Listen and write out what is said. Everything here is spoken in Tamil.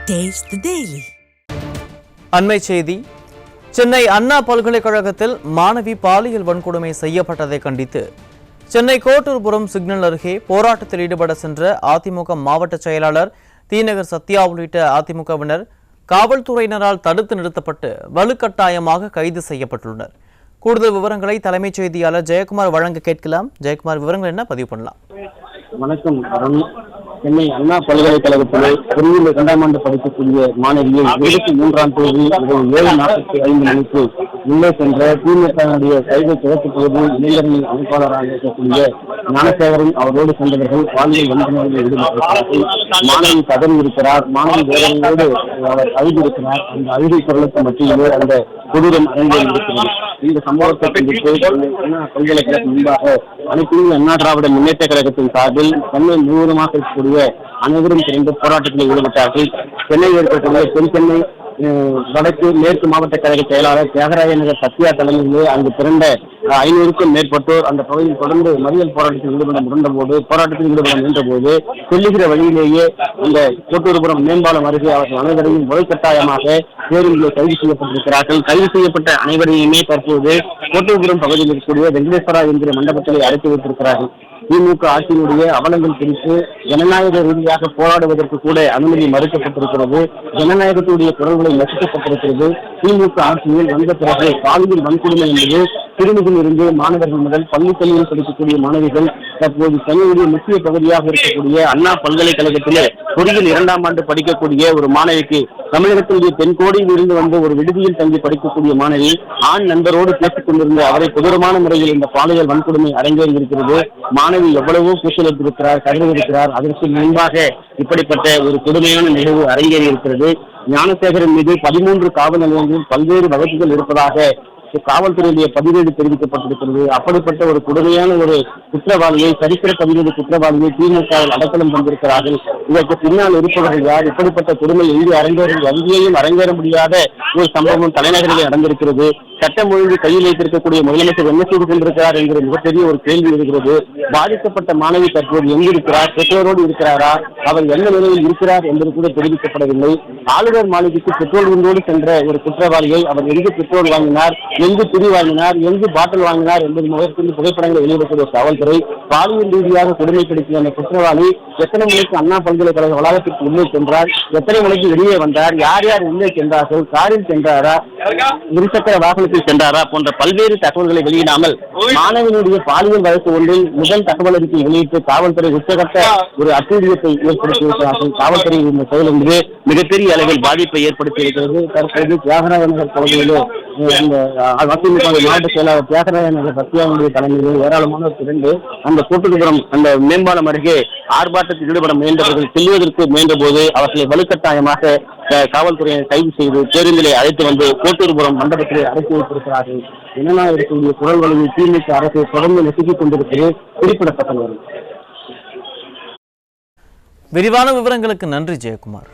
Taste the Daily. அண்மை செய்தி. சென்னை அண்ணா பல்கலைக்கழகத்தில் மாணவி பாலியல் வன்கொடுமை செய்யப்பட்டதை கண்டித்து சென்னை கோட்டூர்புரம் சிக்னல் அருகே போராட்டத்தில் ஈடுபட சென்ற அதிமுக மாவட்ட செயலாளர் தீநகர் சத்யா உள்ளிட்ட அதிமுகவினர் காவல்துறையினரால் தடுத்து நிறுத்தப்பட்டு வலுக்கட்டாயமாக கைது செய்யப்பட்டுள்ளனர். கூடுதல் விவரங்களை தலைமைச் செய்தியாளர் ஜெயக்குமார் வழங்க கேட்கலாம். ஜெயக்குமார், விவரங்கள் என்ன பதிவு பண்ணலாம்? வணக்கம். சென்னை அண்ணா பல்கலைக்கழகத்தில் பொறியியல் 2ஆம் ஆண்டு படிக்கக்கூடிய மாணவியை 23ஆம் தேதி 7:45 மணிக்கு உள்ளே சென்ற திமுகவுடைய கைதை துவக்கப்போது இளைஞர்களின் அமைப்பாளராக இருக்கக்கூடிய ஞானசேகரன் அவரோடு சென்றவர்கள் பாலியல் வன்கொடுமையில் ஈடுபட்டிருக்கிறார்கள். மாணவி பதவி இருக்கிறார், மாணவி வேதனையோடு அவர் அழுதிருக்கிறார். அந்த அழுகை குரலுக்கு மத்தியிலே அந்த கொடூரம் அரங்கேறியிருக்கிறது. இந்த சம்பவத்தை கண்டித்து அண்ணா பல்கலைக்கழகம் முன்பாக அனைத்து அண்ணா திராவிட முன்னேற்ற கழகத்தின் சார்பில் சென்னை முழுவதுமாக இருக்கக்கூடிய அனைவரும் திரண்டு போராட்டத்தில் ஈடுபட்டார்கள். சென்னையில் இருக்கக்கூடிய தென்சென்னை வடக்கு மேற்கு மாவட்ட கழக செயலாளர் தியாகராய நகர் சத்யா தலைமையிலே அங்கு திரண்ட 500க்கும் மேற்பட்டோர் அந்த பகுதியில் தொடர்ந்து மறியல் போராட்டத்தில் ஈடுபட முயன்றபோது செல்லுகிற வழியிலேயே அந்த கோட்டூர்புரம் மேம்பாலம் அருகே அவர்கள் அனைவரையும் வலுக்கட்டாயமாக பேருந்தில் கைது செய்யப்பட்டிருக்கிறார்கள். கைது செய்யப்பட்ட அனைவரையுமே தற்போது கோட்டூர்புரம் பகுதியில் இருக்கக்கூடிய வெங்கடேஸ்வரா என்கிற மண்டபத்திலே அடைத்து வைத்திருக்கிறார்கள். திமுக ஆட்சியினுடைய அவலங்கள் குறித்து ஜனநாயக ரீதியாக போராடுவதற்கு கூட அனுமதி மறுக்கப்பட்டிருக்கிறது. ஜனநாயகத்துடைய குரல்களை நசுக்கப்பட்டிருக்கிறது. திமுக ஆட்சியில் வந்த பிறகு பாலியல் வன்கொடுமை என்பது சிறுமிகள் இருந்து மாணவர்கள் முதல் பள்ளிக்கல்வியில் படிக்கக்கூடிய மாணவிகள் தற்போது சென்னையுடைய முக்கிய பகுதியாக இருக்கக்கூடிய அண்ணா பல்கலைக்கழகத்திலே பொறியியல் 2ஆம் ஆண்டு படிக்கக்கூடிய ஒரு மாணவிக்கு தமிழகத்தினுடைய தென்கோடியில் இருந்து வந்து ஒரு விடுதியில் தங்கி படிக்கக்கூடிய மாணவி ஆண் நண்பரோடு பேசிக் கொண்டிருந்த அவரை கொடூரமான முறையில் இந்த பாலியல் வன்கொடுமை அரங்கேறி இருக்கிறது. மாணவி எவ்வளவோ கூச்சலிட்டிருக்கிறார், கருதியிருக்கிறார். அதற்கு முன்பாக இப்படிப்பட்ட ஒரு கொடுமையான நிகழ்வு அரங்கேறி இருக்கிறது. ஞானசேகரன் மீது 13 காவல் நிலையங்களில் பல்வேறு வழக்குகள் இருப்பதாக காவல்துறையிலேயே பதிவேடு தெரிவிக்கப்பட்டிருக்கிறது. அப்படிப்பட்ட ஒரு கொடுமையான ஒரு குற்றவாளியை, சரித்திர பதிவேடு குற்றவாளியை திமுகவில் அடக்கலம் தந்திருக்கிறார்கள். இதற்கு பின்னால் இருப்பவர்கள் யார்? இப்படிப்பட்ட கொடுமை எங்கு எங்கேயும் அரங்கேற முடியாத ஒரு சம்பவம் தலைநகரிலே நடந்திருக்கிறது. சட்டம் ஒழுங்கு கையில் வைத்திருக்கக்கூடிய முதலமைச்சர் என்ன செய்து கொண்டிருக்கிறார் என்கிற மிகப்பெரிய ஒரு கேள்வி இருக்கிறது. பாதிக்கப்பட்ட மாணவி தற்போது எங்கு இருக்கிறார்? பெற்றோரோடு இருக்கிறாரா? அவர் எந்த நிலையில் இருக்கிறார் என்பது கூட தெரிவிக்கப்படவில்லை. ஆளுநர் மாளிகைக்கு பெட்ரோல் கொண்டோடு சென்ற ஒரு குற்றவாளியை அவர் எங்கு பெட்ரோல் வாங்கினார், எங்கு திரி வாங்கினார், எங்கு பாட்டில் வாங்கினார் என்பது முகத்தில் புகைப்படங்களை வெளியிடக்கூடிய காவல்துறை பாலியல் ரீதியாக கொடுமைப்படுத்திய அந்த குற்றவாளி எத்தனை மணிக்கு அண்ணா பல்கலைக்கழக வளாகத்திற்கு உள்ளே சென்றார், எத்தனை மணிக்கு வெளியே வந்தார், யார் யார் உள்ளே சென்றார்கள், காரில் சென்றாரா, இருசக்கர வாகனத்தில் சென்றாரா போன்ற பல்வேறு தகவல்களை வெளியிடாமல் மாணவனுடைய பாலியல் வழக்கு ஒன்றில் முதல் தகவல் அறிக்கை வெளியிட்டு காவல்துறை உச்சகட்ட ஒரு அட்டூழியத்தை ஏற்படுத்தியிருக்கிறார்கள். காவல்துறை இந்த செயல் என்பது மிகப்பெரிய அளவில் பாதிப்பை ஏற்படுத்தி இருக்கிறது. தற்போது தியாகராய நகர் பகுதியிலே அதிமுக மாவட்ட செயலாளர் தியாகராய நகர் சத்யாவுடைய தலைமையில் ஏராளமானோர் திரண்டு அந்த கோட்டூர்புரம் அந்த மேம்பாலம் அருகே ஆர்ப்பாட்டத்தில் ஈடுபட முயன்றவர்கள் செல்வதற்கு முயன்றபோது அவர்களை வலுக்கட்டாயமாக காவல்துறையினர் கைது செய்து பேருந்திலே அழைத்து வந்து கோட்டூர்புரம் மண்டபத்திலே அடைத்து வைத்திருக்கிறார்கள். என்னென்ன இருக்கக்கூடிய குரல் வழியில் திமுக அரசு தொடர்ந்து நெசுக்கிக் கொண்டிருக்கிறது குறிப்பிடத்தக்கது. விரிவான விவரங்களுக்கு நன்றி ஜெயக்குமார்.